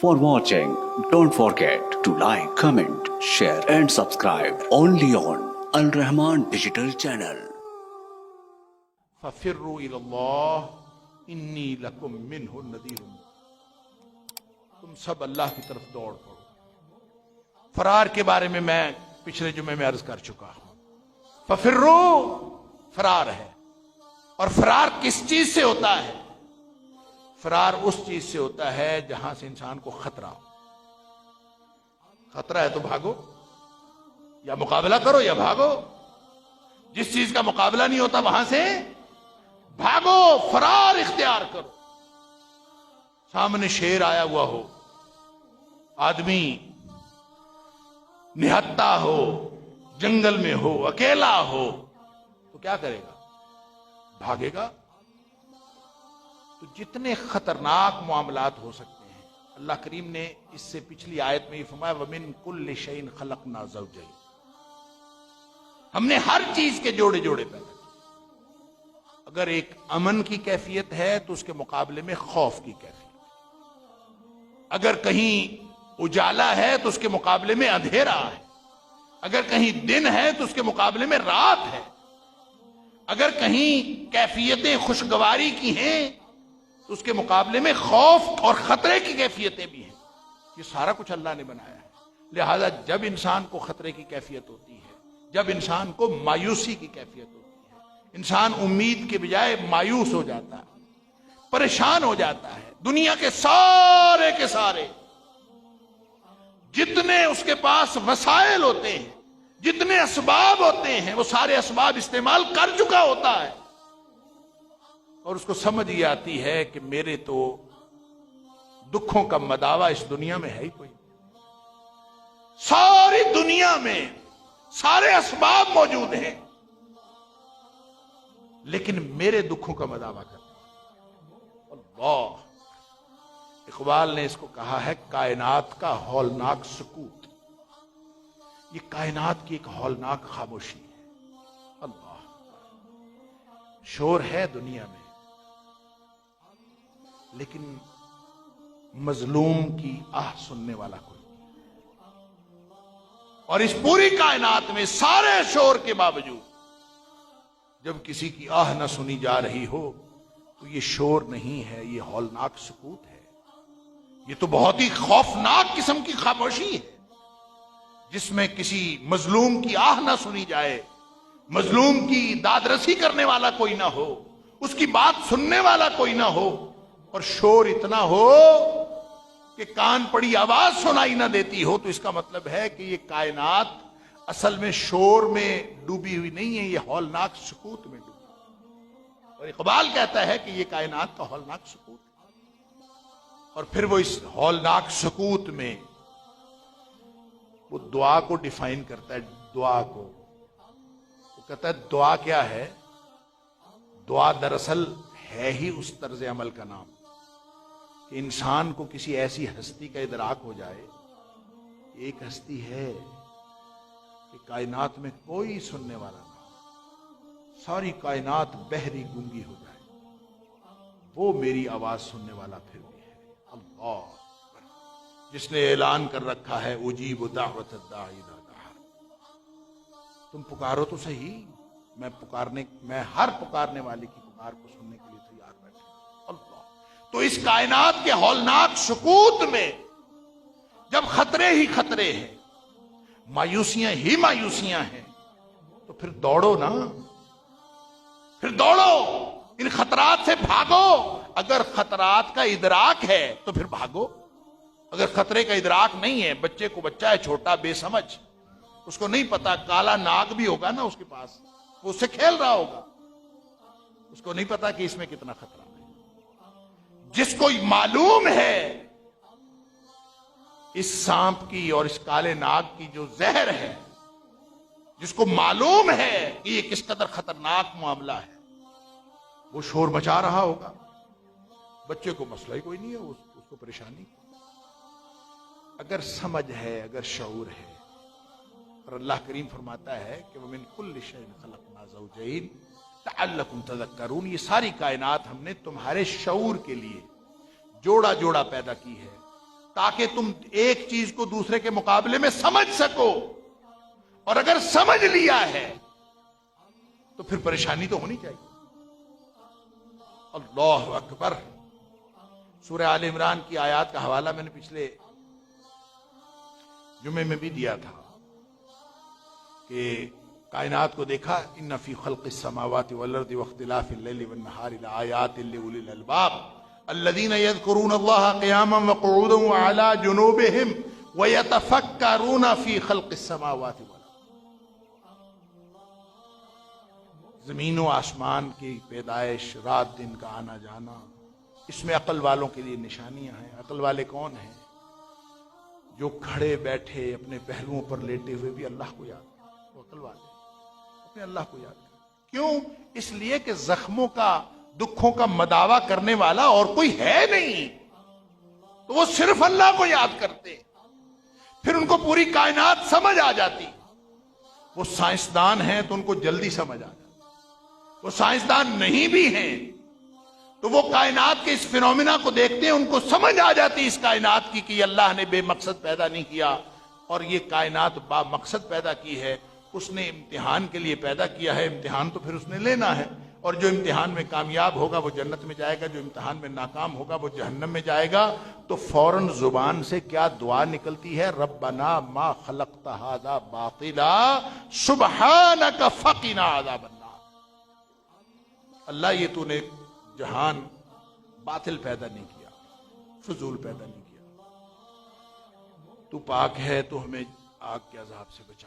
For watching, don't forget to like, comment, share and subscribe only on Al Rahman Digital Channel. فَفِرُّوا إِلَى اللَّهِ إِنِّي لَكُمْ مِنْهُ نَذِيرٌ تم سب اللہ کی طرف دوڑ پڑو۔ فرار کے بارے میں پچھلے جمعے میں عرض کر چکا ہوں۔ فَفِرُّوا فرار ہے، اور فرار کس چیز سے ہوتا ہے؟ فرار اس چیز سے ہوتا ہے جہاں سے انسان کو خطرہ ہو۔ خطرہ ہے تو بھاگو، یا مقابلہ کرو یا بھاگو۔ جس چیز کا مقابلہ نہیں ہوتا وہاں سے بھاگو، فرار اختیار کرو۔ سامنے شیر آیا ہوا ہو، آدمی نہتا ہو، جنگل میں ہو، اکیلا ہو، تو کیا کرے گا؟ بھاگے گا۔ تو جتنے خطرناک معاملات ہو سکتے ہیں، اللہ کریم نے اس سے پچھلی آیت میں یہ فرمایا وَمِن كُلِّ شَيْءٍ خَلَقْنَا زَوْجَيْنِ، ہم نے ہر چیز کے جوڑے جوڑے پیدا کیے۔ اگر ایک امن کی کیفیت ہے تو اس کے مقابلے میں خوف کی کیفیت، اگر کہیں اجالا ہے تو اس کے مقابلے میں اندھیرا ہے، اگر کہیں دن ہے تو اس کے مقابلے میں رات ہے، اگر کہیں کیفیتیں خوشگواری کی ہیں تو اس کے مقابلے میں خوف اور خطرے کی کیفیتیں بھی ہیں۔ یہ سارا کچھ اللہ نے بنایا ہے۔ لہذا جب انسان کو خطرے کی کیفیت ہوتی ہے، جب انسان کو مایوسی کی کیفیت ہوتی ہے، انسان امید کے بجائے مایوس ہو جاتا ہے، پریشان ہو جاتا ہے، دنیا کے سارے جتنے اس کے پاس وسائل ہوتے ہیں، جتنے اسباب ہوتے ہیں، وہ سارے اسباب استعمال کر چکا ہوتا ہے، اور اس کو سمجھ یہ آتی ہے کہ میرے تو دکھوں کا مداوا اس دنیا میں ہے ہی کوئی۔ ساری دنیا میں سارے اسباب موجود ہیں، لیکن میرے دکھوں کا مداوا کرتا اللہ۔ اقبال نے اس کو کہا ہے کائنات کا ہولناک سکوت۔ یہ کائنات کی ایک ہولناک خاموشی ہے۔ اللہ، شور ہے دنیا میں، لیکن مظلوم کی آہ سننے والا کوئی نہیں۔ اور اس پوری کائنات میں سارے شور کے باوجود جب کسی کی آہ نہ سنی جا رہی ہو تو یہ شور نہیں ہے، یہ ہولناک سکوت ہے۔ یہ تو بہت ہی خوفناک قسم کی خاموشی ہے، جس میں کسی مظلوم کی آہ نہ سنی جائے، مظلوم کی داد رسی کرنے والا کوئی نہ ہو، اس کی بات سننے والا کوئی نہ ہو، اور شور اتنا ہو کہ کان پڑی آواز سنائی نہ دیتی ہو، تو اس کا مطلب ہے کہ یہ کائنات اصل میں شور میں ڈوبی ہوئی نہیں ہے، یہ ہولناک سکوت میں ڈوبی ہے۔ اور اقبال کہتا ہے کہ یہ کائنات کا ہولناک سکوت ہے، اور پھر وہ اس ہولناک سکوت میں وہ دعا کو ڈیفائن کرتا ہے۔ دعا کو وہ کہتا ہے دعا کیا ہے؟ دعا دراصل ہے ہی اس طرز عمل کا نام کہ انسان کو کسی ایسی ہستی کا ادراک ہو جائے، ایک ہستی ہے کہ کائنات میں کوئی سننے والا نہ ہو، ساری کائنات بہری گونگی ہو جائے، وہ میری آواز سننے والا پھر بھی ہے۔ اللہ، جس نے اعلان کر رکھا ہے اجیب دعوت الداعی اذا دعان، تم پکارو تو صحیح، میں ہر پکارنے والے کی پکار کو سننے کے لیے تیار بیٹھا۔ اللہ، تو اس کائنات کے ہولناک سکوت میں جب خطرے ہی خطرے ہیں، مایوسیاں ہی مایوسیاں ہیں، تو پھر دوڑو نا، پھر دوڑو، ان خطرات سے بھاگو۔ اگر خطرات کا ادراک ہے تو پھر بھاگو، اگر خطرے کا ادراک نہیں ہے، بچے کو بچہ ہے چھوٹا بے سمجھ، اس کو نہیں پتا کالا ناگ بھی ہوگا نا اس کے پاس، وہ اس سے کھیل رہا ہوگا، اس کو نہیں پتا کہ اس میں کتنا خطرہ ہے۔ جس کو معلوم ہے اس سانپ کی اور اس کالے ناگ کی جو زہر ہے، جس کو معلوم ہے کہ یہ کس قدر خطرناک معاملہ ہے، وہ شور مچا رہا ہوگا۔ بچے کو مسئلہ ہی کوئی نہیں ہے، اس کو پریشانی۔ اگر سمجھ ہے، اگر شعور ہے، اور اللہ کریم فرماتا ہے کہ وَمِن كُلِّ شَيْءٍ خَلَقْنَا زَوْجَيْنِ لَعَلَّكُمْ تَذَكَّرُونَ، یہ ساری کائنات ہم نے تمہارے شعور کے لیے جوڑا جوڑا پیدا کی ہے، تاکہ تم ایک چیز کو دوسرے کے مقابلے میں سمجھ سکو، اور اگر سمجھ لیا ہے تو پھر پریشانی تو ہونی چاہیے۔ اللہ اکبر۔ سورہ آل عمران کی آیات کا حوالہ میں نے پچھلے جمعے میں بھی دیا تھا کہ کائنات کو دیکھا، ان فی خلق السماوات والارض واختلاف اللیل والنہار لآیات لأولی الالباب الذین یذکرون اللہ قیاما وقعودا وعلی جنوبہم ویتفکرون فی خلق السماوات والارض۔ زمین و آسمان کی پیدائش، رات دن کا آنا جانا، اس میں عقل والوں کے لیے نشانیاں ہیں۔ عقل والے کون ہیں؟ جو کھڑے بیٹھے اپنے پہلوؤں پر لیٹے ہوئے بھی اللہ کو یاد کریں، وہ عقل والے اپنے اللہ کو یاد کریں۔ کیوں؟ اس لیے کہ زخموں کا، دکھوں کا مداوا کرنے والا اور کوئی ہے نہیں، تو وہ صرف اللہ کو یاد کرتے، پھر ان کو پوری کائنات سمجھ آ جاتی۔ وہ سائنسدان ہیں تو ان کو جلدی سمجھ آ جاتی، وہ سائنسدان نہیں بھی ہیں تو وہ کائنات کے اس فینومینا کو دیکھتے ہیں، ان کو سمجھ آ جاتی اس کائنات کی کہ یہ اللہ نے بے مقصد پیدا نہیں کیا، اور یہ کائنات با مقصد پیدا کی ہے، اس نے امتحان کے لیے پیدا کیا ہے، امتحان تو پھر اس نے لینا ہے، اور جو امتحان میں کامیاب ہوگا وہ جنت میں جائے گا، جو امتحان میں ناکام ہوگا وہ جہنم میں جائے گا۔ تو فوراً زبان سے کیا دعا نکلتی ہے؟ ربنا ما خلقت ھذا باطلا سبحانک فقنا عذاب النار۔ اللہ، یہ تو نے جہان باطل پیدا نہیں کیا، فضول پیدا نہیں کیا، تو پاک ہے، تو ہمیں آگ کے عذاب سے بچا۔